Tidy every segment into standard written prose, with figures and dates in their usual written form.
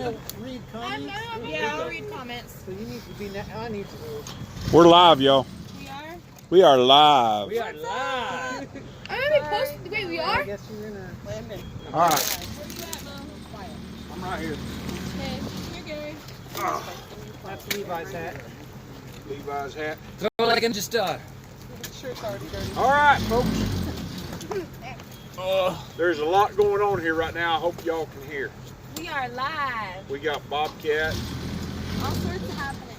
gonna read comments? Yeah, I'll read comments. So you need to be. I need to. We're live, y'all. We are? We are live. We are live. I'm gonna be posted. Wait, we are? I guess you're in a landing. All right. Where you at, Mo? I'm right here. Okay, you're Gary. That's Levi's hat. Levi's hat. So like I'm just Shirt's already dirty. All right, folks. There's a lot going on here right now. I hope y'all can hear. We are live. We got Bobcat. All sorts of happening.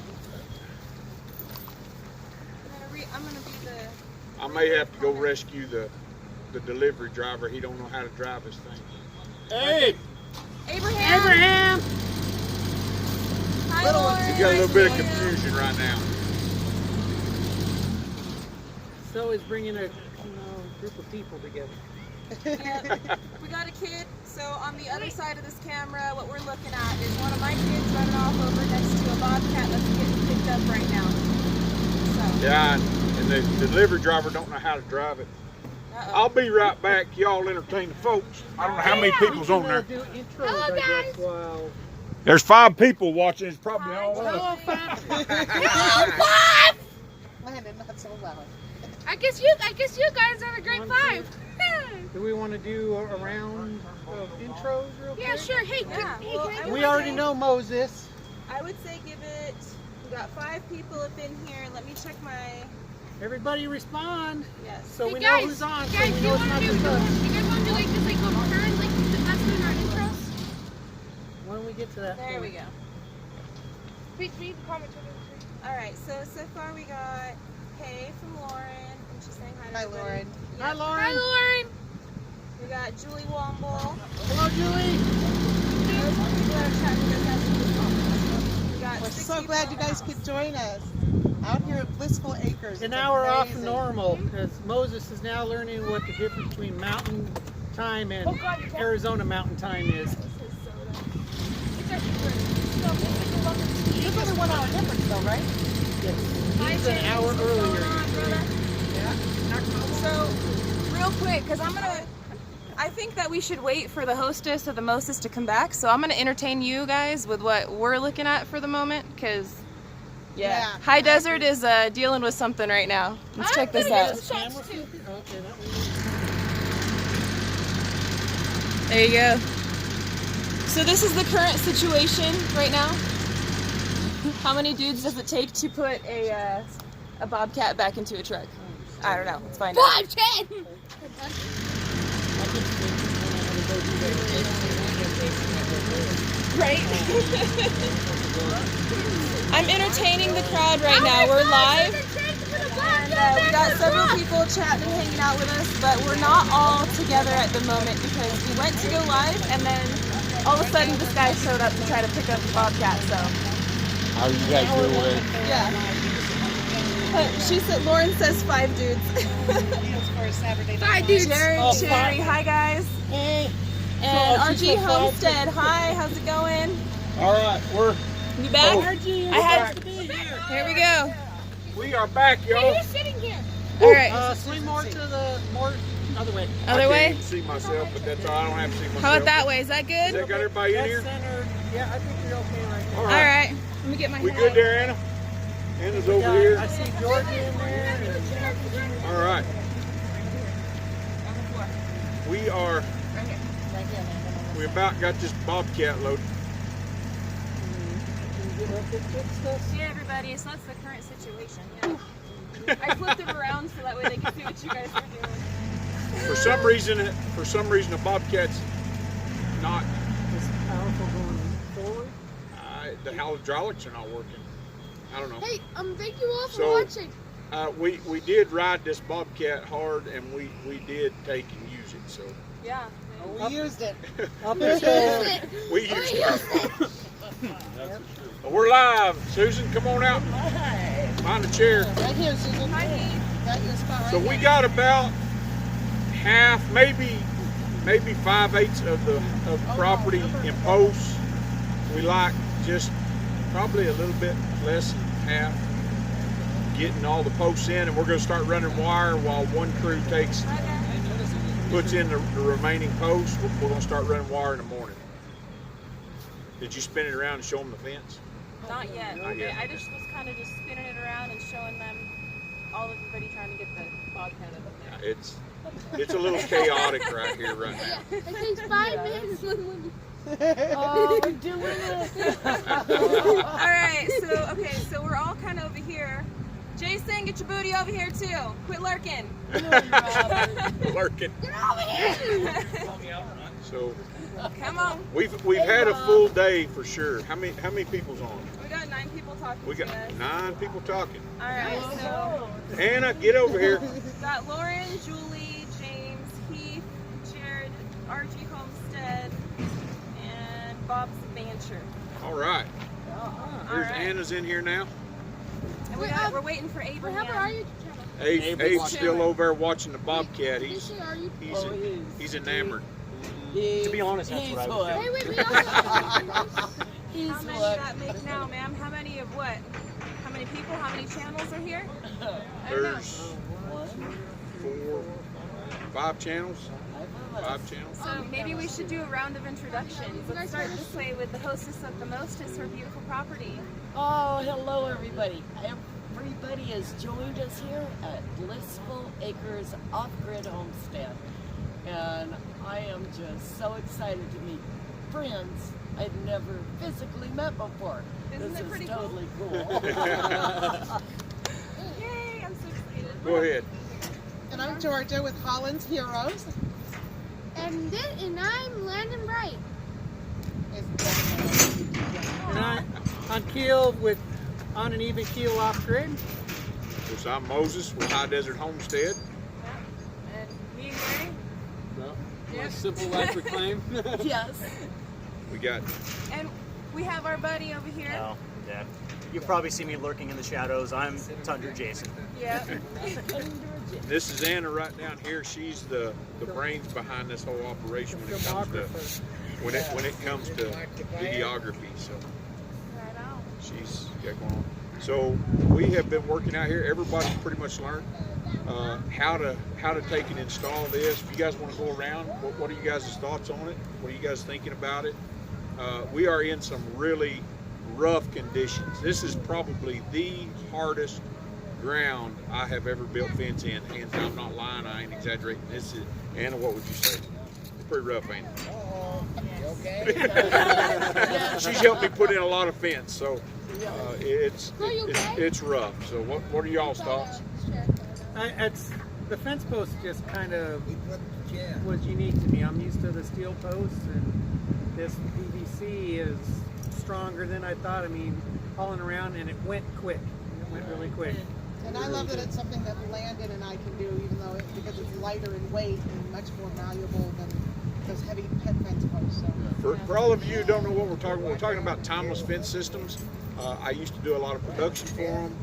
I'm gonna be the. I may have to go rescue the delivery driver. He don't know how to drive this thing. Hey! Abraham. Hi, Lauren. We got a little bit of confusion right now. So is bringing a group of people together. Yeah, we got a kid. So on the other side of this camera, what we're looking at is one of my kids running off over next to a bobcat that's getting picked up right now. So. Yeah, and the delivery driver don't know how to drive it. I'll be right back. Y'all entertain the folks. I don't know how many people's on there. Do intros, Hello, I guess, guys. while... There's 5 people watching. It's probably all Hello, us. Landon, not so loud. I guess you guys are the great 5. Do we want to do a round of intros real quick? Yeah, sure. Hey, Yeah, hey, well, can I We already know Moses. I would say give it. We got 5 people up in here. Let me check my. Everybody respond. Yes. So Hey, we guys, know who's on. So guys, we do you know it's want not to do? just us. You guys want to do like just like go turn like that's in our intros? When we get to that There we point. go. Read the comments. All right. So far we got Kay from Lauren, and she's saying hi to Hi, everybody. Lauren. Hi, Yep. Lauren. Hi, Lauren. We got Julie Womble. Hello, Julie. People are chatting with us in the comments. We got We're 6 so people glad in you the guys house. could join us out here at Blissful Acres. An It's hour off amazing. normal because Moses is now learning what the difference between mountain time and Arizona mountain time is. There's only 1 hour difference though, right? Yes. He's an hour earlier. So, real quick, because I think that we should wait for the hostess or the mostess to come back. So I'm gonna entertain you guys with what we're looking at for the moment, because Yeah. High Desert is dealing with something right now. Let's check this out. Okay, that was... There you go. So this is the current situation right now. How many dudes does it take to put a bobcat back into a truck? I don't know. Let's find out. 5, 10. Right? I'm entertaining the crowd right now. We're live. And we got several people chatting and hanging out with us, but we're not all together at the moment because we went to go live and then all of a sudden this guy showed up to try to pick up the bobcat, so. How you guys doing? Yeah. But she said, Lauren says 5 dudes. For a Saturday night. 5 dudes. Jerry, Oh, Sherry, hi guys. Hey. And So, RG she's so fast. Homestead, hi, how's it going? All right, You back? Oh. I had, here we go. we are back, Hey, y'all. you're sitting here. All right, Swing more to the other way. other I can't way. even see myself, but that's all. I don't have to see myself. How about that way? Is that Has good? that got everybody in That's here? centered. Yeah, I think you're okay right now. All All right. right, let me get my We hat. good there, Anna? Anna's over Yeah, here. I see Georgia in there. All right. We are. We about got this bobcat loaded. Yeah, everybody, so that's the current situation. Yeah. I flipped it around so that way they can see what you guys are doing. For some reason, the bobcat's not. It's powerful going forward. The hydraulics are not working. I don't know. Hey, thank you all for So- watching. We did ride this bobcat hard, and we did take and use it. So Yeah. We used it. Up until we used it. We're live. Susan, come on out. Find a chair. Right here, Susan. Hi, Pete. Got your spot right So we here. got about half, maybe 5/8 of the property in posts. We like just probably a little bit less than half getting all the posts in, and we're going to start running wire while one crew puts in the remaining posts. We're going to start running wire in the morning. Did you spin it around and show them the fence? Not yet. Not yet. I just was kind of just spinning it around and showing them everybody trying to get the bobcat up in there. It's a little chaotic right here right now. It takes 5 minutes. Oh, we're doing it. Alright, so we're all kind of over here. Jason, get your booty over here too. Quit lurking. Lurking. Get over here. So Come on. we've had a full day for sure. How many people's on? We got 9 people talking We got to us. 9 people talking. Alright, so Anna, get over here. we've got Lauren, Julie, James, Heath, Jared, RG Homestead, and Bob Bancher. All right. There's Alright. Anna's in here now. And we're waiting for What Abraham. happened? Are you? Abe's still over there watching the bobcat. Are you? He's enamored. To be honest, that's what I was Hey, wait, we also. He's How many what? that make now, ma'am? How many of what? How many people? How many channels are here? I don't know. There's 4, 5 channels. 5 channels. So maybe we should do a round of introductions. Let's start this way with the hostess of the mostest, her beautiful property. Oh, hello everybody. Everybody has joined us here at Blissful Acres Off-Grid Homestead. And I am just so excited to meet friends I've never physically met before. Isn't This it is pretty totally cool. Yay, I'm so excited. Go ahead. And I'm Georgia with Holland's Heroes. And I'm Landon Bright. And I'm Keel with On an Even Keel Off-Grid. Of course, I'm Moses with High Desert Homestead. Yeah. And me and Gary. My simple life reclaim. Yes. We got And we have our buddy over here. Oh, yeah. You've probably seen me lurking in the shadows. I'm Tundra Jason. Yeah. this is Anna right down here. She's the brains behind this whole operation when it comes to videography. So Right on. she's got going on. So we have been working out here. Everybody's pretty much learned how to take and install this. If you guys want to go around, what are you guys' thoughts on it? What are you guys thinking about it? We are in some really rough conditions. This is probably the hardest ground I have ever built fence in. Hands down, I'm not lying, I ain't exaggerating. This is, Anna, what would you say? It's pretty rough, ain't it? She's helped me put in a lot of fence, so it's rough. So what are y'all's thoughts? The fence post just kind of was unique to me. I'm used to the steel posts, and this PVC is stronger than I thought. I mean, hauling around, and it went quick. It went really quick. And I love that it's something that Landon and I can do, even though because it's lighter in weight and much more malleable than those heavy pet fence posts. So. For all of you who don't know what we're talking about timeless fence systems. I used to do a lot of production for them.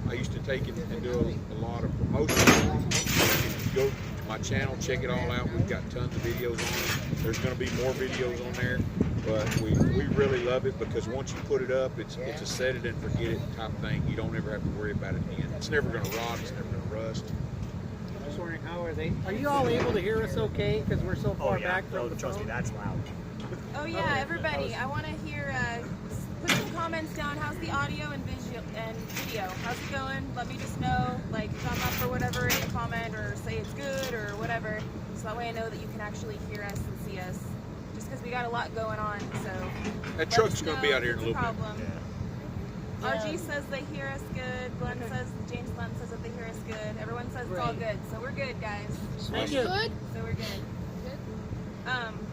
I used to take it and do a lot of promotion for them. You can go to my channel, check it all out. We've got tons of videos on it. There's going to be more videos on there, but we really love it because once you put it up, it's a set it and forget it type thing. You don't ever have to worry about it again. It's never going to rot. It's never going to rust. I'm just wondering, how are they? Are you all able to hear us okay? Because we're so far back from the trust me, phone? that's loud. Oh yeah, everybody. I want to hear. Put some comments down. How's the audio and video? How's it going? Let me just know. Like, thumb up or whatever in a comment, or say it's good or whatever. So that way I know that you can actually hear us and see us. Just because we got a lot going on, so. That truck's going to be out here in a little bit. Problem. RG says they hear us good. James Glenn says that they hear us good. Everyone says it's all good. So we're good, guys. Thank you. Good. So we're good.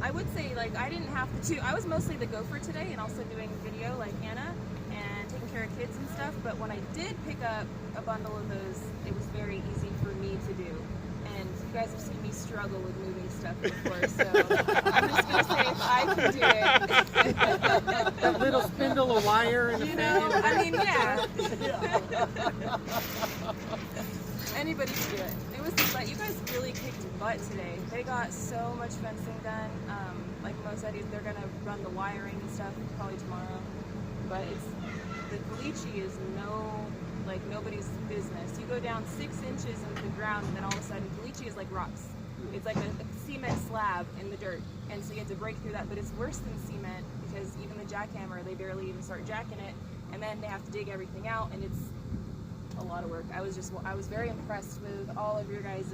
I would say, like, I didn't have to, I was mostly the gopher today and also doing video like Anna and taking care of kids and stuff, but when I did pick up a bundle of those, it was very easy for me to do. And you guys have seen me struggle with moving stuff before, so I'm just going to say if I can do it. That little spindle of wire and You know, I mean, yeah. Anybody can do it. It was, but you guys really kicked butt today. They got so much fencing done. Like most Eddies, they're gonna run the wiring and stuff probably tomorrow. But the caliche is nobody's business. You go down 6 inches into the ground, and then all of a sudden, caliche is like rocks. It's like a cement slab in the dirt, and so you have to break through that. But it's worse than cement because even the jackhammer, they barely even start jacking it, and then they have to dig everything out, and it's a lot of work. I was very impressed with all of your guys'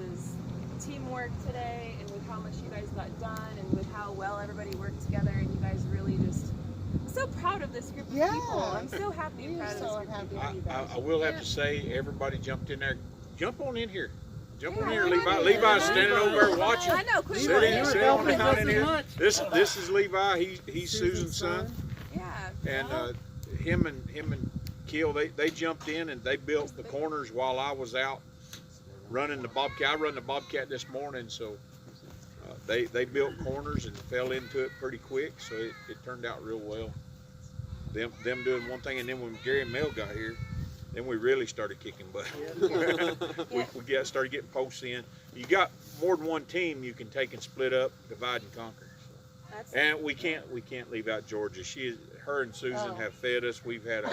teamwork today, and with how much you guys got done, and with how well everybody worked together, and you guys really just, I'm so proud of this group of people. I'm so happy and proud of this group of people. I will have to say, everybody jumped in there. Jump on in here. Jump on here, Levi. Levi's standing over there watching. I know, quick. Sit on the This is Levi. He's Susan's son. Yeah. And him and Kill, they jumped in and they built the corners while I was out running the Bobcat. I run the Bobcat this morning, so they built corners and fell into it pretty quick, so it turned out real well. Them doing one thing, and then when Gary and Mel got here, then we really started kicking butt. we started getting posts in. You got more than one team you can take and split up, divide and conquer. So. And we can't leave out Georgia. Her and Susan have fed us. We had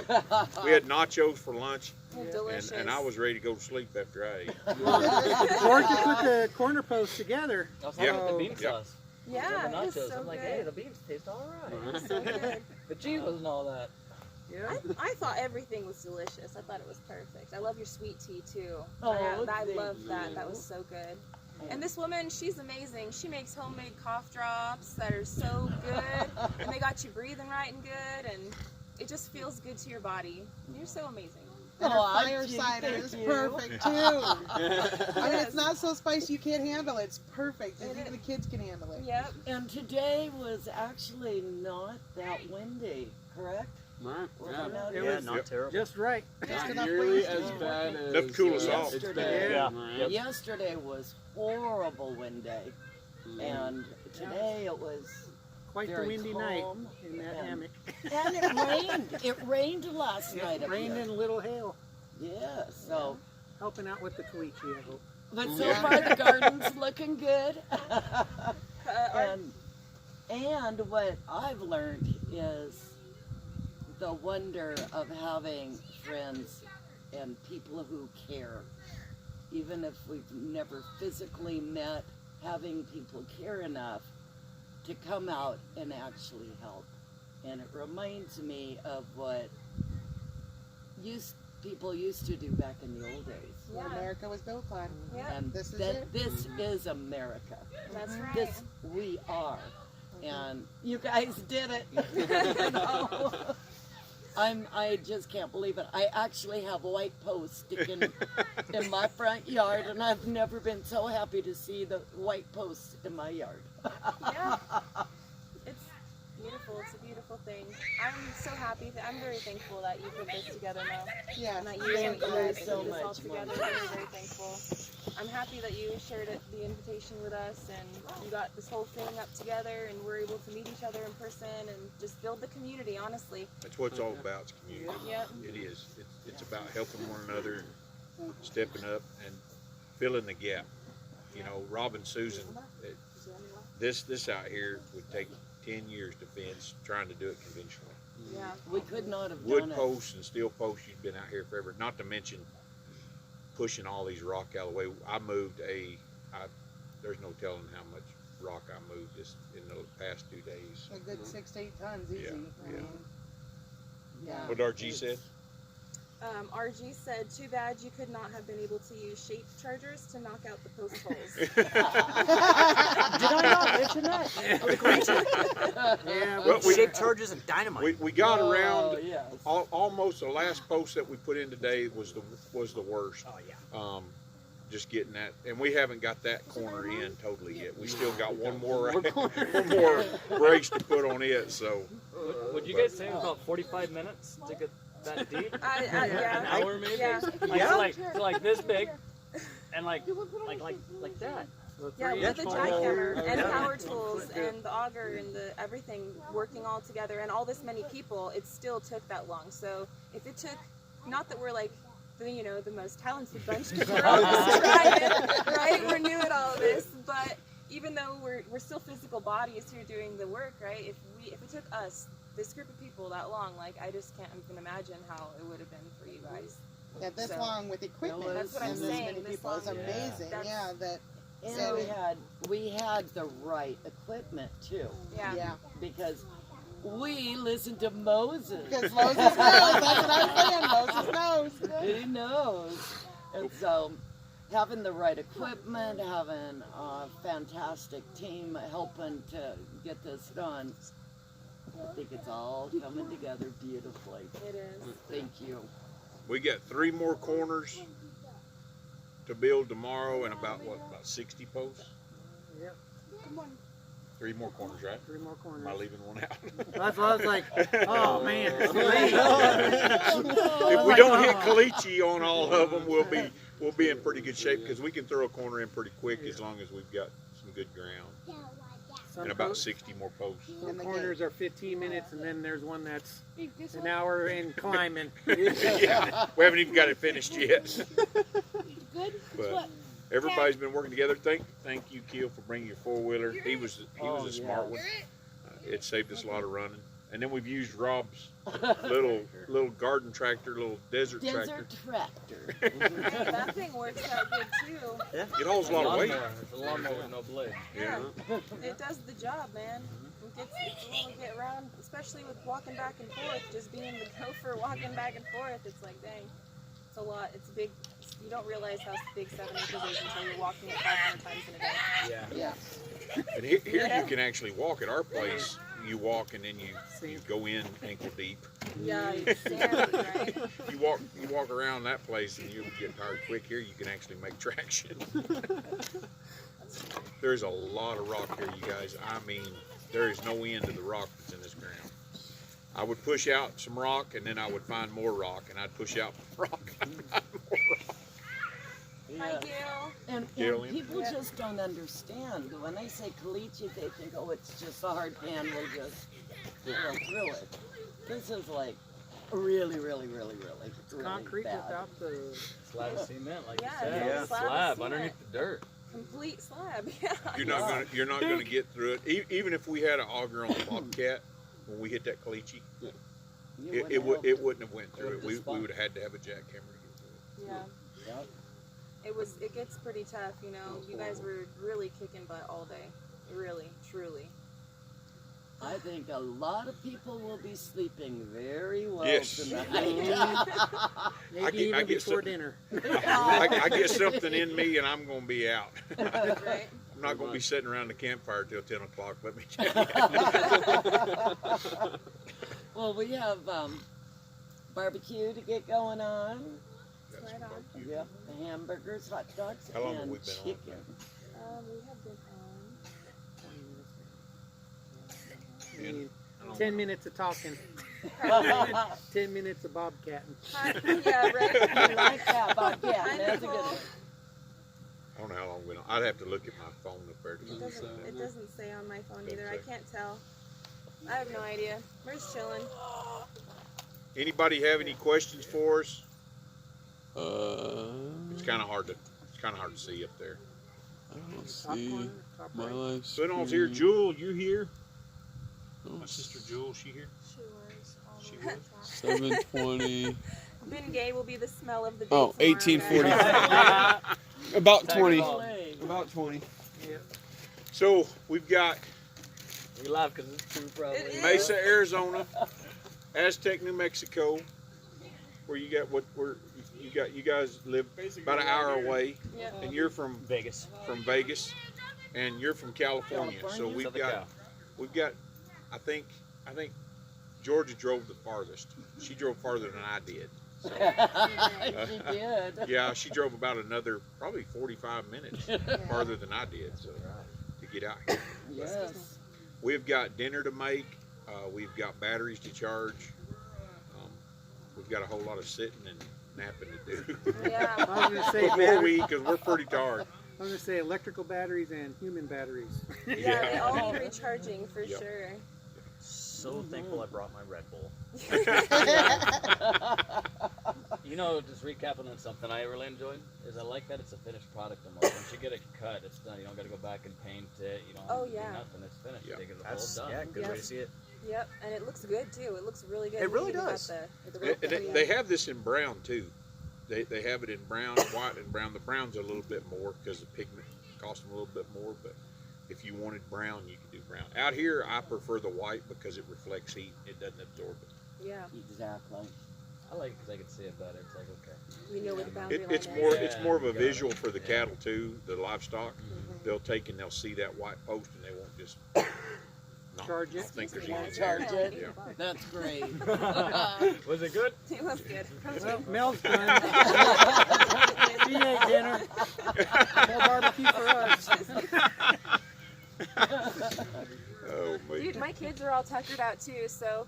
nachos for lunch, and I was ready to go to sleep after I ate. Georgia put the corner posts together. I was talking about the bean sauce. Yeah, the it was nachos. so I'm like, good. hey, the beans taste all right. It was so good. The cheese and all that. Yeah. I thought everything was delicious. I thought it was perfect. I love your sweet tea too. Oh, I thank love that. you. That was so good. And this woman, she's amazing. She makes homemade cough drops that are so good, and they got you breathing right and good, and it just feels good to your body. You're so amazing. And our fire cider is perfect too. I mean, it's not so spicy you can't handle it. It's perfect. Even the kids can handle it. Yep. And today was actually not that windy, correct? Right. Yeah, not terrible. Just right. Just Not enough nearly breeze. as bad as Enough to cool us off. it's Yesterday. been. Yeah. Yep. Yesterday was horrible wind day, and today it was Quite the very windy night calm, in that and- hammock. and it rained. It rained last night. It up rained here. and a little hail. Yeah, so Helping out with the caliche, I hope. but so far the garden's looking good. And what I've learned is the wonder of having friends and people who care. Even if we've never physically met, having people care enough to come out and actually help. And it reminds me of what people used to do back in the old days. What America was built on. Yeah. And This is that it. this is America. That's right. This we are. And you guys did it. You know? I just can't believe it. I actually have white posts sticking in my front yard, and I've never been so happy to see the white posts in my yard. Yeah. It's beautiful. It's a beautiful thing. I'm so happy. I'm very thankful that you put this together now. Yeah. And that you Thank guys you put so this all much, together. Mom. Very, very thankful. I'm happy that you shared the invitation with us, and you got this whole thing up together, and we're able to meet each other in person and just build the community, honestly. That's what it's all about, it's community. Yep. It is. It's about helping one another, stepping up, and filling the gap. You know, Rob and Susan, this out here would take 10 years to fence, trying to do it conventionally. Yeah. We could not have Wood done it. posts and steel posts, you've been out here forever, not to mention pushing all these rock out of the way. I moved there's no telling how much rock I moved just in the past 2 days. A good 6 to 8 tons easy. Yeah, I yeah. mean, yeah. What RG said? RG said, too bad you could not have been able to use shape chargers to knock out the post holes. Did I not mention that? Yeah, Well, we- Shape charges and dynamite. We got Oh, around yes. almost the last post that we put in today was the worst. Oh yeah. Just getting that, and we haven't got that corner in totally yet. We still got one more brace to put on it. So, Would you guys say it was about 45 minutes to get that deep? Yeah. An hour maybe? Yeah. So like this big, and like that. Yeah, with the jackhammer and power tools and the auger and the everything working all together and all this many people, it still took that long. So if it took, not that we're like the most talented bunch, because we're all just trying, right? We're new at all of this, but even though we're still physical bodies who are doing the work, right? If it took us, this group of people, that long, like I just can't even imagine how it would have been for you guys. Yeah, this So- long with equipment. That's what I'm and this saying, many this people is long. amazing. That's- Yeah, that. And So- we had the right equipment too, Yeah. Yeah. because we listen to Moses. Because Moses knows. That's what I'm saying. Moses knows. He knows. And so, having the right equipment, having a fantastic team helping to get this done, I think it's all coming together beautifully. It is. Thank you. We got 3 more corners to build tomorrow and about 60 posts? Yep. 3 more corners, right? 3 more corners. Am I leaving one out? That's why I was like, oh man. If we don't hit caliche on all of them, we'll be in pretty good shape because we can throw a corner in pretty quick as long as we've got some good ground. Some And about 60 more posts. Some corners are 15 minutes, and then there's one that's an hour in climbing. Yeah, we haven't even got it finished yet. Good. But everybody's been working together. Thank you, Keel, for bringing your 4-wheeler. He was a smart one. It saved us a lot of running. And then we've used Rob's little garden tractor, little desert tractor. tractor. That thing works out good too. It holds a lot of weight. It's a lawnmower with no blade. Yeah. It does the job, man. It's a little get around, especially with walking back and forth. Just being the gopher walking back and forth, it's like, dang, it's a lot. It's big. You don't realize how big 7 acres is until you're walking it 500 times in a day. Yeah. And here you can actually walk at our place. You walk and then you go in ankle deep. Yeah, exactly, right? You walk around that place and you get tired quick. Here you can actually make traction. There's a lot of rock here, you guys. I mean, there is no end to the rock that's in this ground. I would push out some rock and then I would find more rock, and I'd push out more rock and I'd find more rock. Hi, Gail. And people just don't understand. When they say caliche, they think, oh, it's just a hard pan, we'll just drill through it. This is like really, really, really, really Concrete bad. without the. Slab of cement, like Yeah, you said. it's a slab of Slab cement. underneath the dirt. Complete slab, yeah. You're not gonna get through it. Even if we had an auger on the Bobcat when we hit that caliche, it wouldn't have went through it. We would have had to have a jackhammer to get through it. Yeah. Yep. It gets pretty tough, you know. You guys were really kicking butt all day. Really, truly. I think a lot of people will be sleeping very well Yes. tonight. Maybe even before dinner. I get something in me and I'm gonna be out. Right? I'm not gonna be sitting around the campfire till 10 o'clock. Let me tell you. Well, we have barbecue to get going on. Right on. Yep, the hamburgers, hot dogs, How long have and we been on? chicken. We have been on. I mean, 10 minutes of talking. 10 minutes of bobcatting. Yeah, right? I like that, Bobcat. Kinda That's a good cool. one. I don't know how long we've been on. I'd have to look at my phone up there to see. It doesn't say on my phone either. I can't tell. I have no idea. We're just chilling. Anybody have any questions for us? It's kind of hard to see up there. I don't see my life. Sunol's here. Jewel, you here? My sister Jewel, she here? She She was. 7:20. Ben Gay will be the smell of the day. Oh, tomorrow 18:45. night. About 20. Hey. About 20. So we've got We laugh because it's true, probably. It is. Mesa, Arizona, Aztec, New Mexico, where you guys live about an hour away, Yeah. and you're from Vegas. Vegas, and you're from California. So California? we've got I think Georgia drove the farthest. She drove farther than I did. So, She did. yeah, she drove about another probably 45 minutes farther than I did. So to get out here. Yes. We've got dinner to make. We've got batteries to charge. We've got a whole lot of sitting and napping to do Yeah. I was going to say before we eat because we're pretty tired. I was going to say electrical batteries and human batteries. Yeah, they all need recharging for Yep. sure. So thankful I brought my Red Bull. You know, just recapping on something I really enjoyed is I like that it's a finished product almost. Once you get it cut, it's done. You don't got to go back and paint it. You don't Oh, have to yeah. do nothing. It's finished. Yeah. Take it That's all done. yeah, good way to Yes. see it. Yep, and it looks good too. It looks really good. It really Even got does. the They, rope they, that we they have this in brown too. They have it in brown, white, and brown. The brown's a little bit more because the pigment costs them a little bit more, but If you wanted brown, you could do brown. Out here, I prefer the white because it reflects heat. It doesn't absorb it. Yeah. Exactly. I like it because I can see it better. It's like, okay. You know what the boundary line It's is. more it's more of a you got it. visual for the cattle too, the livestock. They'll take and they'll see that white post and they won't just Charge it. don't think there's anything Charge there. it. Yeah. That's great. Was it good? It was good. Well, Mel's done. She ate dinner. More barbecue for us. Oh, man. Dude, my kids are all tuckered out too, so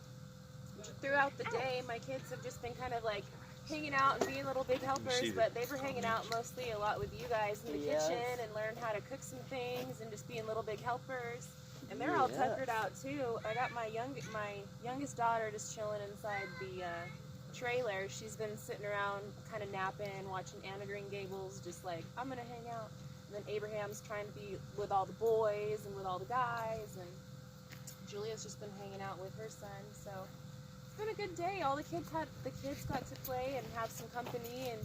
throughout the day, my kids have just been kind of like hanging out and being little big helpers, but they were hanging out mostly a lot with you guys in the kitchen and learn how to cook some things and just being little big helpers. And they're all tuckered out too. I got my youngest daughter just chilling inside the trailer. She's been sitting around kind of napping, watching Anna Green Gables, just like, I'm gonna hang out. And then Abraham's trying to be with all the boys and with all the guys, and Julia's just been hanging out with her son. So it's been a good day. All the kids got to play and have some company and,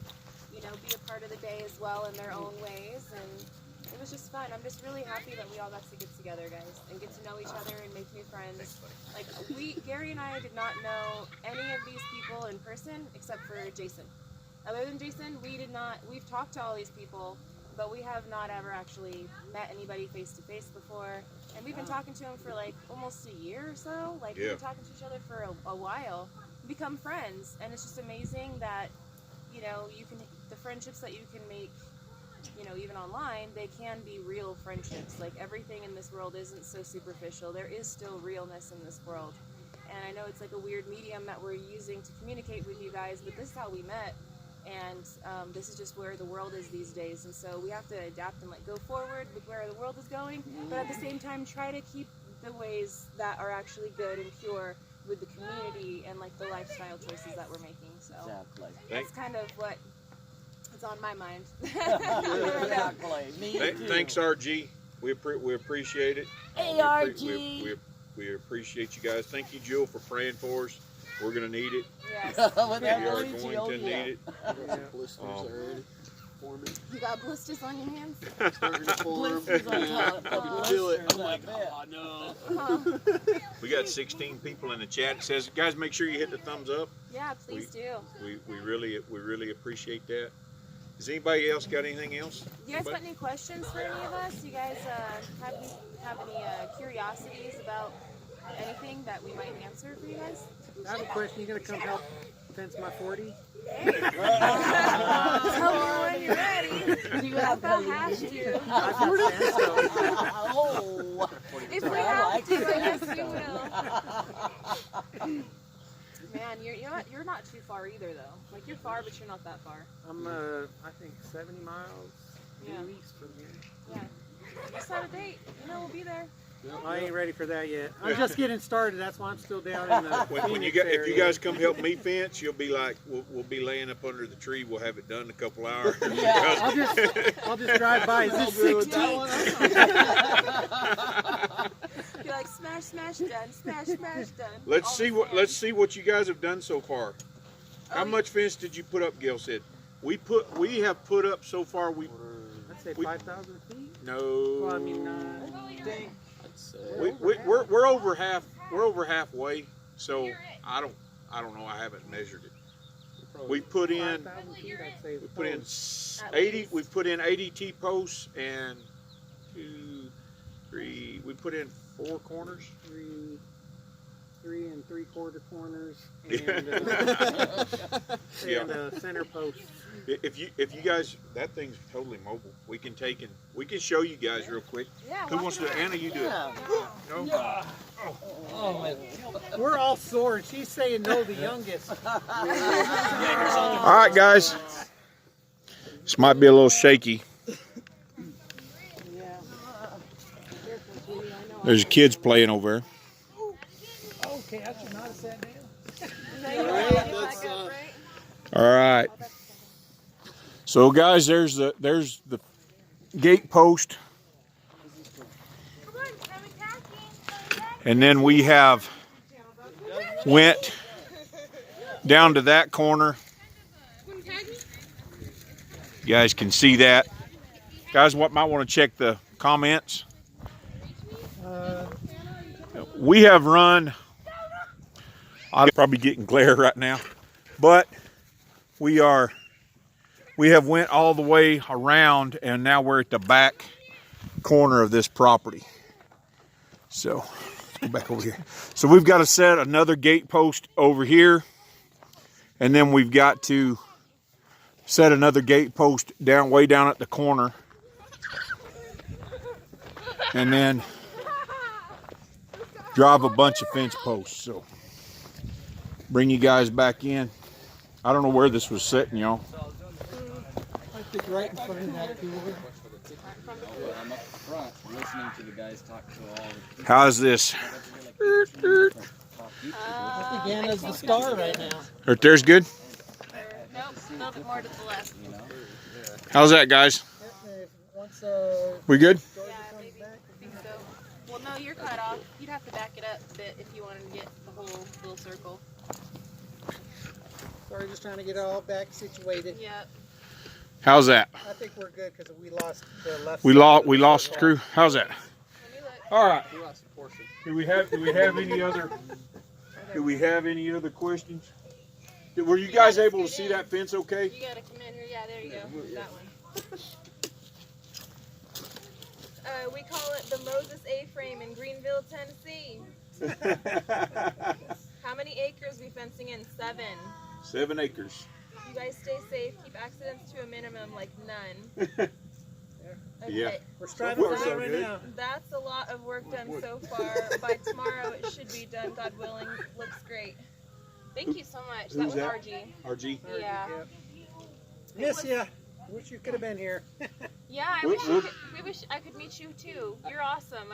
you know, be a part of the day as well in their own ways, and it was just fun. I'm just really happy that we all got to get together, guys, and get to know each other and make new friends. Like, Gary and I did not know any of these people in person except for Jason. Other than Jason, we've talked to all these people, but we have not ever actually met anybody face to face before. And we've been talking to them for like almost a year or so. Like, we've been talking to each other for a while, become friends. And it's just amazing that, you know, the friendships that you can make, you know, even online, they can be real friendships. Like, everything in this world isn't so superficial. There is still realness in this world. And I know it's like a weird medium that we're using to communicate with you guys, but this is how we met. And this is just where the world is these days. And so we have to adapt and like go forward with where the world is going, but at the same time try to keep the ways that are actually good and pure with the community and like the lifestyle choices that we're making. So that's kind of what is on my mind. Exactly. Me too. Thanks, RG. We appreciate it. Hey, RG. We appreciate you guys. Thank you, Jill, for praying for us. We're going to need it. Yes. We are going to need it. You got blisters on your hands? Blisters on top. Feel it. I'm like, oh no. We got 16 people in the chat. It says, guys, make sure you hit the thumbs up. Yeah, please do. We really appreciate that. Does anybody else got anything else? You guys got any questions for any of us? You guys have any curiosities about anything that we might answer for you guys? I have a question. You gonna come help fence my 40? Hey. Tell me when you're ready. You have I'll have to. I've got fence, so. Oh. If we have to, I guess you will. Man, you're not too far either though. Like, you're far, but you're not that far. I'm I think 70 miles due east from here. Yeah. Just have a date. You know, we'll be there. I ain't ready for that yet. I'm just getting started. That's why I'm still down in the When you if you guys come help me fence, you'll be like, we'll be laying up under the tree. We'll have it done in a couple hours. Yeah, I'll just drive by. Is this 16? Be like, smash, done. Smash, done. Let's see what you guys have done so far. How much fence did you put up? Gail said we have put up so far. I'd say 5,000 feet. No. Well, I mean, we're over half. We're over halfway. So I don't know. I haven't measured it. We put in 80. We put in 80 T posts and 2, 3. We put in 4 corners. 3 3/4 corners and center posts. If you guys, that thing's totally mobile. We can show you guys real quick. Yeah, who wants to do it? Anna, you do it. No? Yeah. Oh, we're all sore. She's saying no, the youngest. All right, guys. This might be a little shaky. There's kids playing over there. Okay, I should not have sat down. All right. So, guys, there's the gate post, and then we have went down to that corner. You guys can see that. Guys, might want to check the comments. We have run, I'm probably getting glare right now, but we have went all the way around and now we're at the back corner of this property. So let's go back over here. So we've got to set another gate post over here, and then we've got to set another gate post way down at the corner, and then drive a bunch of fence posts. So bring you guys back in. I don't know where this was sitting, y'all. I think right in front of that door. I'm up front listening to the guys talk to all the How's this? I think Anna's the star right now. Right there's good? Nope, a little bit more to the left. How's that, guys? Once, We good? Yeah, maybe. I think so. Well, no, you're cut off. You'd have to back it up a bit if you wanted to get the whole little circle. sorry, just trying to get it all back situated. Yep. How's that? I think we're good because we lost the left. We lost the crew. How's that? Let me look. All right. Do we have any other questions? Were you guys able to see that fence okay? You gotta come in here. Yeah, there you go. That one. We call it the Moses A-frame in Greenville, Tennessee. How many acres we fencing in? 7. 7 acres. You guys stay safe. Keep accidents to a minimum, like none. Okay. Yeah. We're striving for that so right good. now. That's a lot of work done so far. By tomorrow, it should be done, God willing. Looks great. Thank you so much. That Who's was that? RG. RG? Yeah. Miss ya. Wish you could have been here. Yeah, we wish I could meet you too. You're awesome.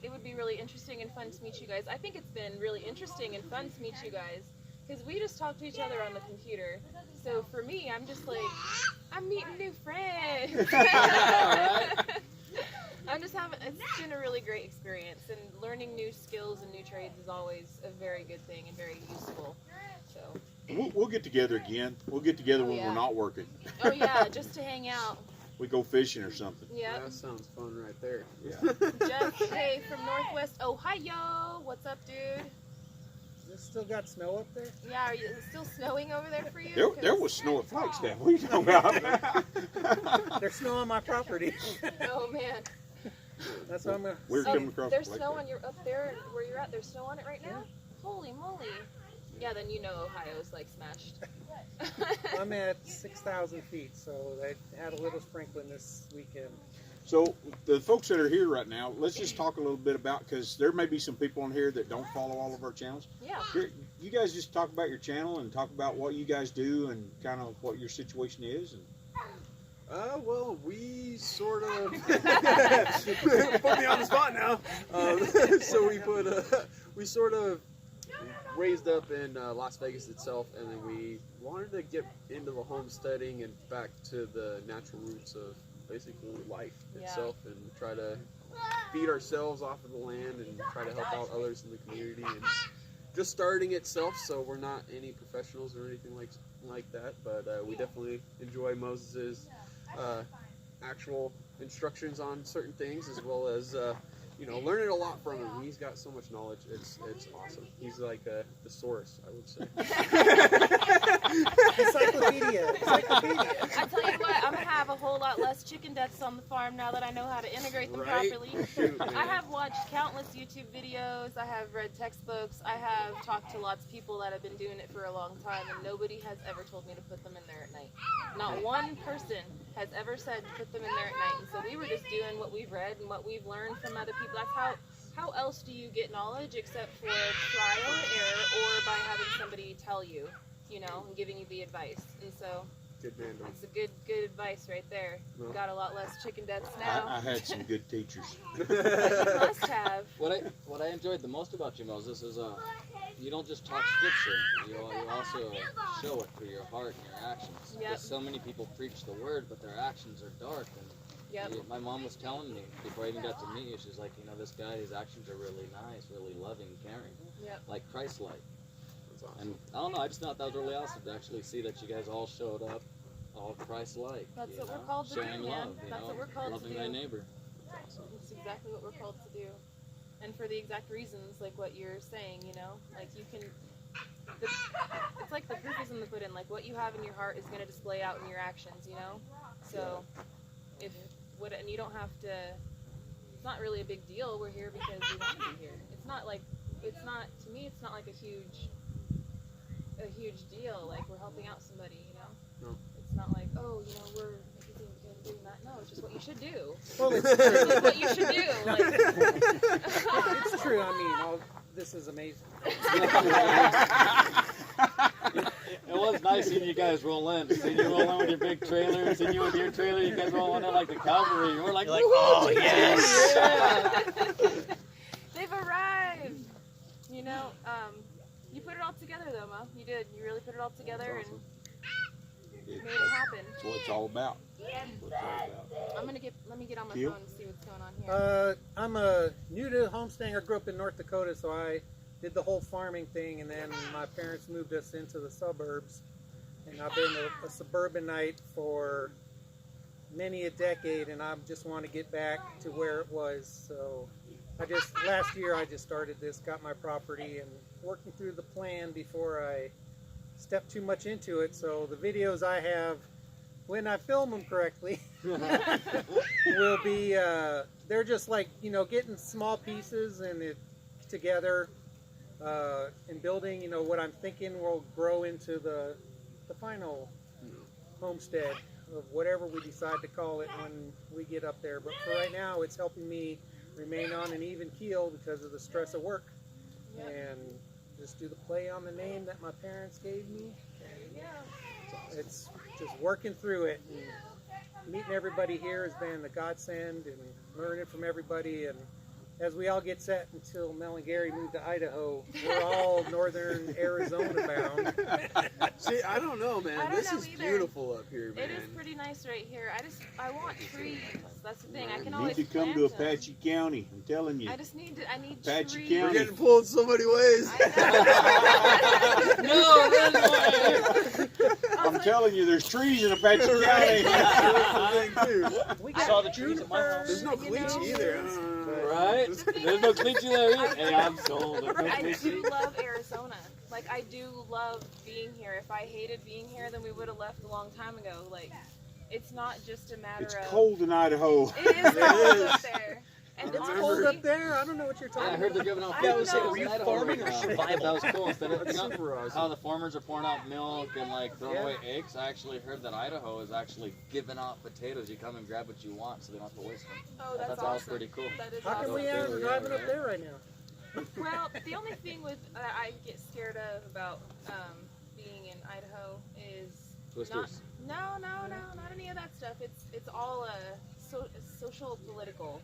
It would be really interesting and fun to meet you guys. I think it's been really interesting and fun to meet you guys because we just talk to each other on the computer. So for me, I'm just like, I'm meeting new friends. It's been a really great experience, and learning new skills and new trades is always a very good thing and very useful. So. We'll get together again. We'll get together when yeah. we're not working. Oh yeah, just to hang out. We go fishing or something. Yep. That sounds fun right there. Yeah. Jeff, hey, from Northwest Ohio. What's up, dude? Is it still got snow up there? Yeah, is it still snowing over there for you? There was snow at Flagstaff. What are you talking about? There's snow on my property. Oh man. That's what I'm gonna. We're coming across. There's the snow lake on your up there where you're at. There's snow on it right now. Holy moly. Yeah, then you know Ohio's like smashed. I'm at 6,000 feet, so they had a little sprinkling this weekend. So the folks that are here right now, let's just talk a little bit about, because there may be some people on here that don't follow all of our channels. Yeah. Here, you guys just talk about your channel and talk about what you guys do and kind of what your situation is. And Well, we sort of put me on the spot now. So we sort of raised up in Las Vegas itself, and then we wanted to get into the homesteading and back to the natural roots of basically life itself, and try to feed ourselves off of the land and try to help out others in the community. And just starting itself, so we're not any professionals or anything like that, but we definitely enjoy Moses's actual instructions on certain things, as well as learning a lot from him. He's got so much knowledge. It's awesome. He's like a thesaurus, I would say. Encyclopedia. I tell you what, I'm gonna have a whole lot less chicken deaths on the farm now that I know how to integrate them properly. Shoot, I have watched countless YouTube videos. I have read textbooks. I have talked to lots of people that have been doing it for a long time, and nobody has ever told me to put them in there at night. Not one person has ever said to put them in there at night. And so we were just doing what we've read and what we've learned from other people. That's how else do you get knowledge except for trial and error, or by having somebody tell you, and giving you the advice. And so good man, that's a good advice right there. Well, Got a lot less chicken deaths now. I had some good teachers. You must have. What I enjoyed the most about you, Moses, is you don't just talk scripture. You also show it through your heart and your actions. Yep. Because so many people preach the word, but their actions are dark. And Yep. my mom was telling me before I even got to meet you, she's like, this guy, his actions are really nice, really loving, caring, Yep. like Christ-like. That's awesome. And I don't know, I just thought that was really awesome to actually see that you guys all showed up, all Christ-like. That's what we're called to do, showing man. love, That's what we're called to loving do. thy neighbor. That's exactly what we're called to do. and for the exact reasons like what you're saying, you know, like you can. It's like the proof is in the pudding. Like what you have in your heart is going to display out in your actions, you know. So and you don't have to. It's not really a big deal. We're here because we want to be here. It's not to me. It's not like a huge deal. Like we're helping out somebody, you know. No. It's not like, oh, you know, we're doing that. No, it's just what you should do. Well, it's It's what you should do. Like, it's true. I mean, this is amazing. It was nice seeing you guys roll in. Seeing you roll in with your big trailer, seeing you with your trailer, you guys roll in like the cavalry. We're like, oh yes. yeah. they've arrived. You know, you put it all together though, Ma. You did. You really put it all together and made it happen. That's what it's all about. Let me get on my You? phone and see what's going on here. I'm new to homesteading. I grew up in North Dakota, so I did the whole farming thing, and then my parents moved us into the suburbs. And I've been a suburbanite for many a decade, and I just want to get back to where it was. So last year I just started this, got my property, and working through the plan before I step too much into it. So the videos I have, when I film them correctly, will be, they're just like, you know, getting small pieces and it together and building, you know, what I'm thinking will grow into the final homestead of whatever we decide to call it when we get up there. But for right now, it's helping me remain on an even keel because of the stress of work. Yep. And just do the play on the name that my parents gave me. Yeah. It's just working through it, and meeting everybody here has been a godsend, and learning from everybody. And as we all get set until Mel and Gary move to Idaho, we're all northern Arizona bound. See, I don't know, man. I don't This know is either. beautiful up here, man. It is pretty nice right here. I want trees. That's the thing. I can You always need to come plant to them. Apache County. I'm telling you. I need Apache trees. We're County. getting pulled so many ways. No, I'm telling you, there's trees in Apache County. That's the thing, too. We I saw the trees at my house. There's no cleats either. Right? There's no cleats there either. Hey, I'm sold. There's no I cleats. do love Arizona. Like, I do love being here. If I hated being here, then we would have left a long time ago. Like, it's not just a matter It's of... cold in Idaho. It is cold up there. And It's honestly, cold up there. I don't know what you're Yeah, I talking heard they're about. giving out I farmers. don't know. Were you farming or survival? That was cool. Instead of, you know, Super awesome. how the farmers are pouring out milk and like throwing Yeah. away eggs, I actually heard that Idaho is actually giving out potatoes. You come and grab what you want, so they don't have to waste them. Oh, that's all awesome. pretty cool. That is How awesome. come we aren't driving up there right now? Well, the only thing with I get scared of about being in Idaho is Twisters. not any of that stuff. It's all social political.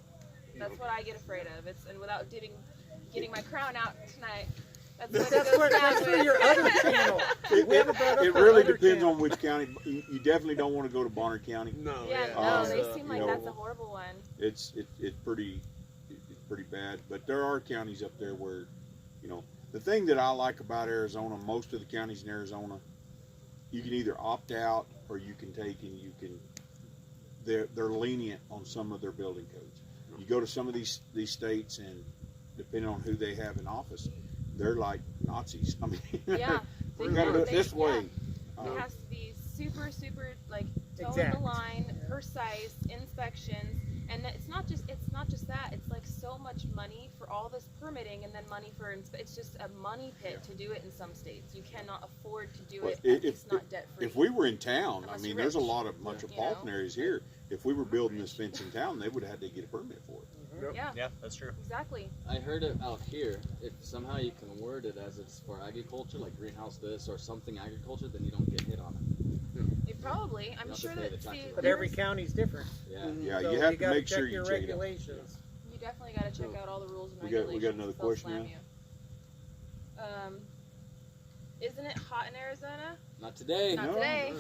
That's what I get afraid of. And without getting my crown out tonight, that's what it That's goes for, down that's for with. your other channel. We haven't brought up It our really other depends channel. on which county. You definitely don't want to go to Bonner County. No, Yeah, yeah. no, they Uh, seem you like know, that's a horrible one. It's pretty bad. But there are counties up there where, you know, the thing that I like about Arizona, most of the counties in Arizona, you can either opt out or you can take and you can. They're lenient on some of their building codes. You go to some of these states and depending on who they have in office, they're like Nazis. I mean, Yeah, we gotta do it this way. It has to be super like toe Exact. in the line, precise inspections, and it's not just that. It's like so much money for all this permitting, and then money for it's just a money pit to do it in some states. You cannot afford to do But it. It's not debt free. If we were in town, I Unless mean, you're there's a rich, lot of metropolitan areas here. If we were building this fence in town, they would have had to get a permit for it. Yeah, Yeah, that's true. exactly. I heard it out here. If somehow you can word it as it's for agriculture, like greenhouse this or something agriculture, then you don't get hit on it. Probably. I'm You have to sure pay that. the taxes. But every county's different. Yeah. Yeah, So you have to gotta make check sure you your check it out. regulations. You definitely got to check out all the rules and We got regulations. another They'll question slam now? you. Isn't it hot in Arizona? Not today. Not today.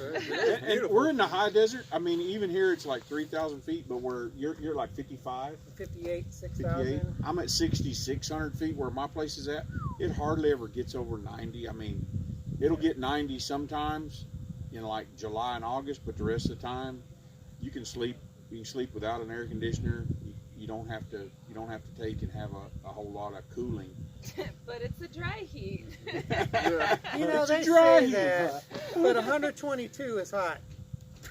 And we're in the high desert. I mean, even here it's like 3,000 feet, but you're like 55, 58, 58. 6,000. I'm at 6,600 feet where my place is at. It hardly ever gets over 90. I mean, it'll get 90 sometimes in like July and August, but the rest of the time you can sleep. You can sleep without an air conditioner. You don't have to. you don't have to take and have a whole lot of cooling. But it's a dry heat. Yeah. You know, It's a they dry say heat. that, but 122 is hot.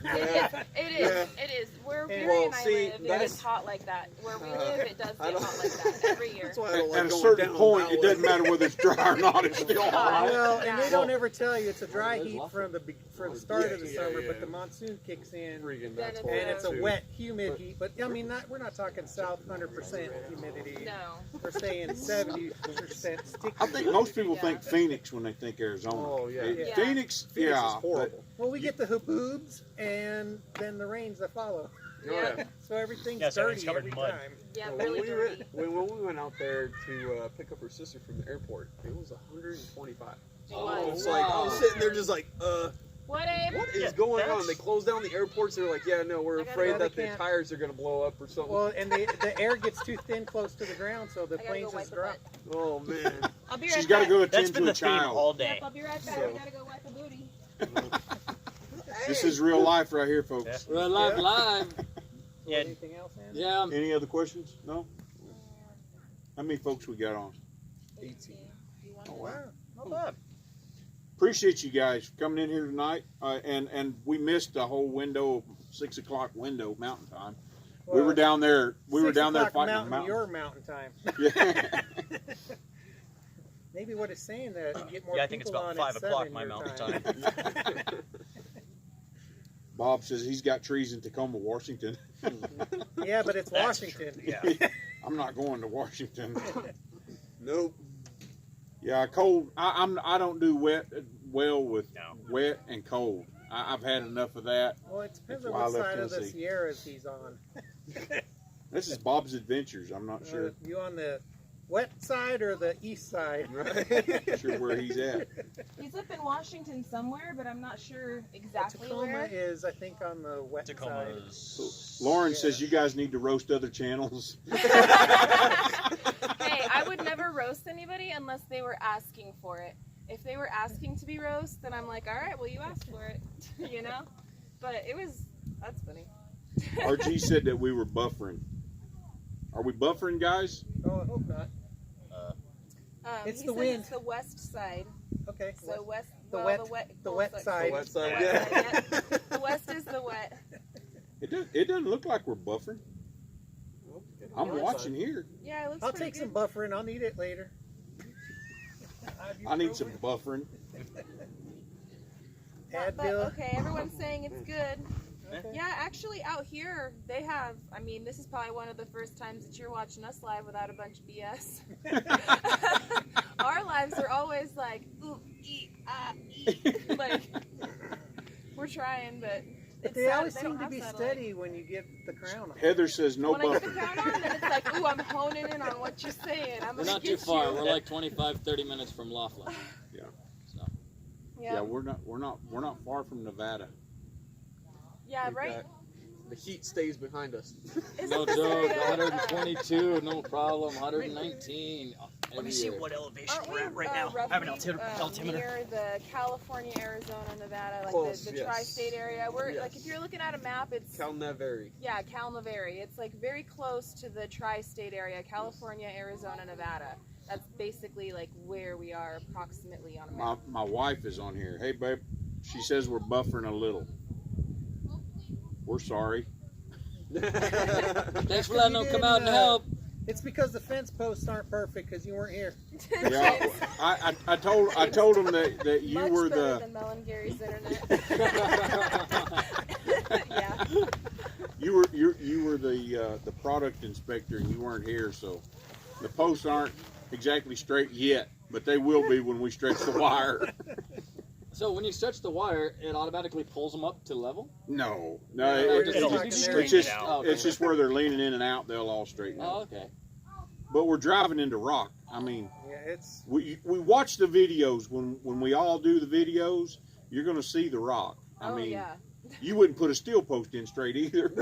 Yeah. It is. Yeah. It is. Where Well, Gary and I see, live, it that's- is hot like that. Where we live, it does I get don't- hot like that every year. That's why I don't like At a going certain down point, that it way. doesn't matter whether it's dry or not, it's still hot. Well, and they Yeah. don't ever tell you it's a dry there's heat lots from the start of the Yeah, summer, yeah. but the monsoon kicks in. Freaking, Then that's it's horrible And it's a too. wet, humid heat, but I mean, we're not talking south 100% humidity. No. We're saying 70% sticky. I think most people think Phoenix when they think Arizona. Oh, yeah. Yeah. Phoenix, Phoenix yeah. is horrible. Well, we get the haboobs and then the rains that follow. Oh, yeah. So everything's Yeah, so everything's dirty covered every in mud. time. Yeah, When really we dirty. went, when we went out there to pick up her sister from the airport, it was 125. Oh, It's like I was sitting there just like, What, Abe? what is Yeah, going that's- on? They closed down the airports. They're like, yeah, no, we're I gotta afraid go. that They the can't- tires are gonna blow up or something. Well, and the air gets too thin close to the ground, so the I gotta planes go wipe just the drop. butt. Oh man. I'll be She's right got to back. go That's attend been to a the theme child. all Yep, day. I'll be right back. So- We gotta go wipe the booty. This is real life right here, folks. We're live, Yeah. live. Yeah. Anything else, Andy? Yeah. Any other questions? No? How many folks we got on? 18. Oh, wow. Not bad. Appreciate you guys coming in here tonight. And we missed the whole window, 6 o'clock window, mountain time. We were down there. We were 6 down there o'clock fighting the mountain, mountain. your mountain time. Yeah. Maybe what it's saying that you get more Yeah, I think it's people about on 5 at o'clock 7 my your mountain time. time. Bob says he's got trees in Tacoma, Washington. Yeah, but it's That's Washington. true, yeah. I'm not going to Washington. Nope. Yeah, cold. I don't do well with No. wet and cold. I've had enough of that. Well, it depends That's on why I what left side of the Tennessee. Sierras he's on. This is Bob's Adventures. I'm not sure You on the wet side or the east side? sure where he's at. He's up in Washington somewhere, but I'm not sure exactly Tacoma where. is, I think, on the wet side. Tacoma's. Lauren Yeah. says you guys need to roast other channels. Hey, I would never roast anybody unless they were asking for it. If they were asking to be roast, then I'm like, all right, well, you asked for it, you know? But that's funny. RG said that we were buffering. Are we buffering, guys? Oh, I hope not. It's He the says wind. It's the west side. Okay. So west, The well, wet- the wet, the cool wet section. side. The wet side, The yeah. west side, yeah. The west is the wet. It doesn't look like we're buffering. I'm watching here. Yeah, it looks I'll pretty take some good. buffering. I'll need it later. I need some buffering. But, Advil. okay, everyone's saying it's good. Okay. Yeah, actually out here they have, I mean, this is probably one of the first times that you're watching us live without a bunch of BS. Our lives are always like, ooh, like, we're trying, but But it's they sad always they don't seem to have be satellite. steady when you get the crown on. Heather says no When I get the buffering. crown on, then it's like, ooh, I'm honing in on what you're saying. I'm We're gonna not too get far. you. We're like 25, 30 minutes from Laughlin. Yeah. So. Yeah, we're not far from Nevada. Yeah, We've right. got- the heat stays behind us. Isn't No this joke. area, 122, no problem. 119. Let me every see year. what elevation Aren't we're we at right now. I have an roughly, altimeter. near the California, Arizona, Nevada, like Close, the yes. tri-state area? We're Yes. like, if you're looking at a map, it's Cal Neveri. yeah, Cal Neveri. It's like very close to the tri-state area: California, Arizona, Nevada. That's basically like where we are approximately on a map. My wife is on here. Hey, babe. She says we're buffering a little. We're sorry. Thanks for letting them come out and help. It's because the fence posts aren't perfect because you weren't here. Yeah, I told them that you Much were better the than Mel and Gary's internet. Yeah. you were the product inspector and you weren't here, so the posts aren't exactly straight yet, but they will be when we stretch the wire. So when you stretch the wire, it automatically pulls them up to level? No, We're just it's talking just, there. it's just Oh, it's just where they're leaning in and out. They'll all straighten Oh, out. okay. But we're driving into rock. I mean, Yeah, it's we watch the videos when we all do the videos. You're going to see the rock. I Oh mean, yeah. you wouldn't put a steel post in straight either.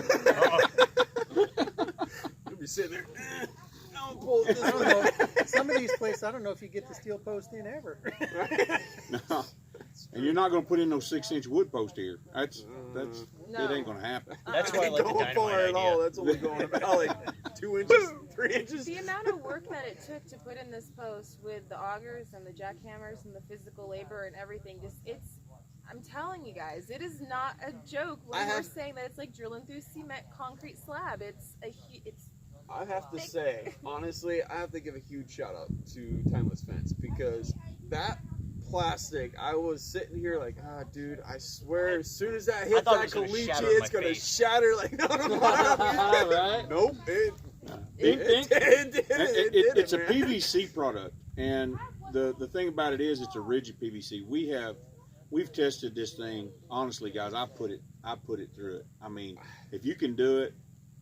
You'll be sitting there. No, pull it this I don't way. know. Some of these places, I don't know if you get the steel post in ever. No. And you're not going to put in no 6-inch wood post here. That's No. it ain't going to happen. That's why I like the Going far dynamite at all. idea. That's what we're going about. Like 2 inches, 3 inches. The amount of work that it took to put in this post with the augers and the jackhammers and the physical labor and everything, I'm telling you guys, it is not a joke when we're saying that it's like drilling through cement concrete slab. I have to say, honestly, I have to give a huge shout out to Timeless Fence, because that plastic, I was sitting here like, dude, I swear, as soon as that hits that caliche, it's gonna shatter like Right? Nope. It's a PVC product, and the thing about it is, it's a rigid PVC. We've tested this thing. Honestly, guys, I put it through it. I mean, if you can do it,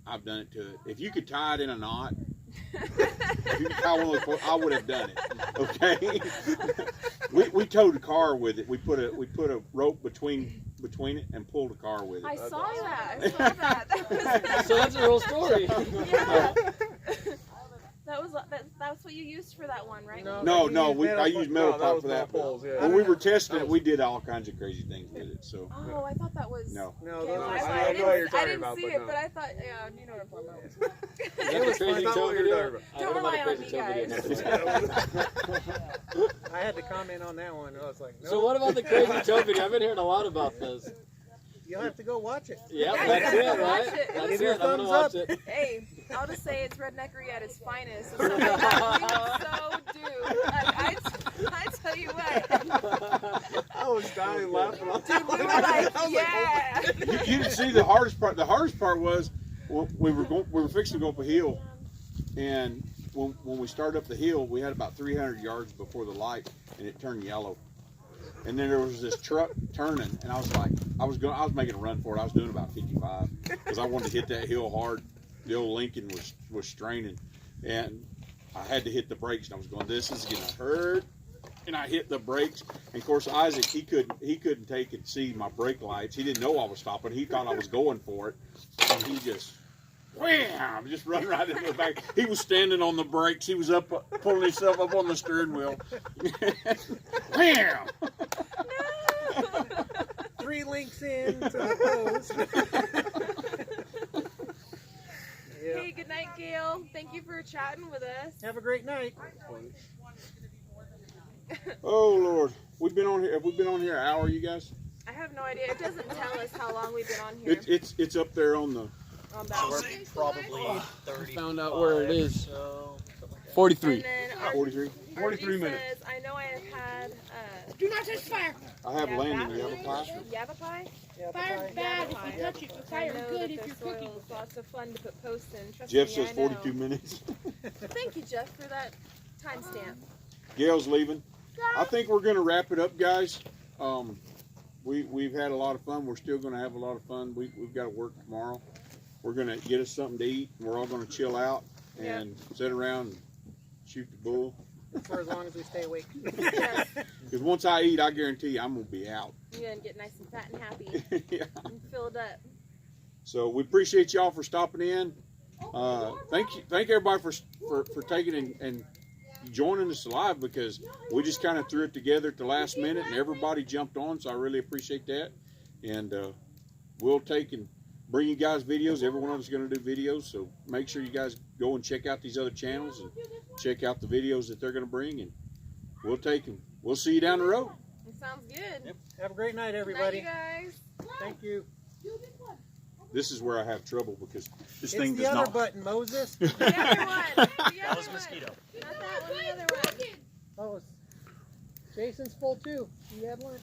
I've done it to it. If you could tie it in a knot, if you could tie one of those, I would have done it. Okay. we towed a car with it. We put a rope between it and pulled a car with it. I saw that. So that's a real story. Yeah. That's what you used for that one, right? No, I used metal pipe for that. Poles, yeah. When we were testing it, we did all kinds of crazy things with it. So. Oh, I thought that was. No. I know what you're talking about, I didn't see it, but I thought, yeah, you know what I'm talking about. Is that the crazy toe video? Don't rely on me, guys. I had to comment on that one. I was like, no. So what about the crazy toe video? I've been hearing a lot about this. You'll have to go watch it. Yeah, that's it, right? That's it. I'm gonna watch it. Hey, I'll just say it's redneckery at its finest. So do. I tell you what. I was dying laughing on Dude, we were like, yeah. You didn't see the hardest part. The hardest part was we were fixing to go up a hill, and when we started up the hill, we had about 300 yards before the light, and it turned yellow. And then there was this truck turning, and I was like, I was making a run for it. I was doing about 55 because I wanted to hit that hill hard. The old Lincoln was straining, and I had to hit the brakes. And I was going, this is gonna hurt. And I hit the brakes, and of course Isaac, he couldn't take and see my brake lights. He didn't know I was stopping. He thought I was going for it, and he just wham, just run right into the back. He was standing on the brakes. He was up pulling himself up on the steering wheel. Wham! No. 3 links in to the post. Yeah. Hey, good night, Gail. Thank you for chatting with us. Have a great night. Oh Lord, we've been on here. Have we been on here an hour, you guys? I have no idea. It doesn't tell us how long we've been on here. It's up there on the. That Probably 30. Found out where it is. 43. 43 minutes. Says, I know I have had. Do not touch fire. I have landing. You have a pie? Yavapai? Fire's bad if you touch it, but fire's good if you're cooking. It's lots of fun to put posts in. Trust Jeff me, says I know. 42 minutes. Thank you, Jeff, for that timestamp. Gail's leaving. I think we're going to wrap it up, guys. We've had a lot of fun. We're still going to have a lot of fun. We've got to work tomorrow. We're going to get us something to eat. We're all going to chill out and sit around and shoot the bull. For as long as we stay awake. Yes. Because once I eat, I guarantee you I'm going to be out. You're going to get nice and fat and happy. Yeah. And filled up. So we appreciate y'all for stopping in. Thank everybody for taking and joining us live, because we just kind of threw it together at the last minute and everybody jumped on, so I really appreciate that. And we'll take and bring you guys videos. Every one of us is going to do videos, so make sure you guys go and check out these other channels and check out the videos that they're going to bring, and we'll take them. We'll see you down the road. It sounds good. Yep. Have a great night, everybody. Good night, you guys. Thank you. This is where I have trouble because this It's thing the does other not. button, Moses. The other one. That was a mosquito. Not that one, the other one. Oh, Jason's full too. You had lunch.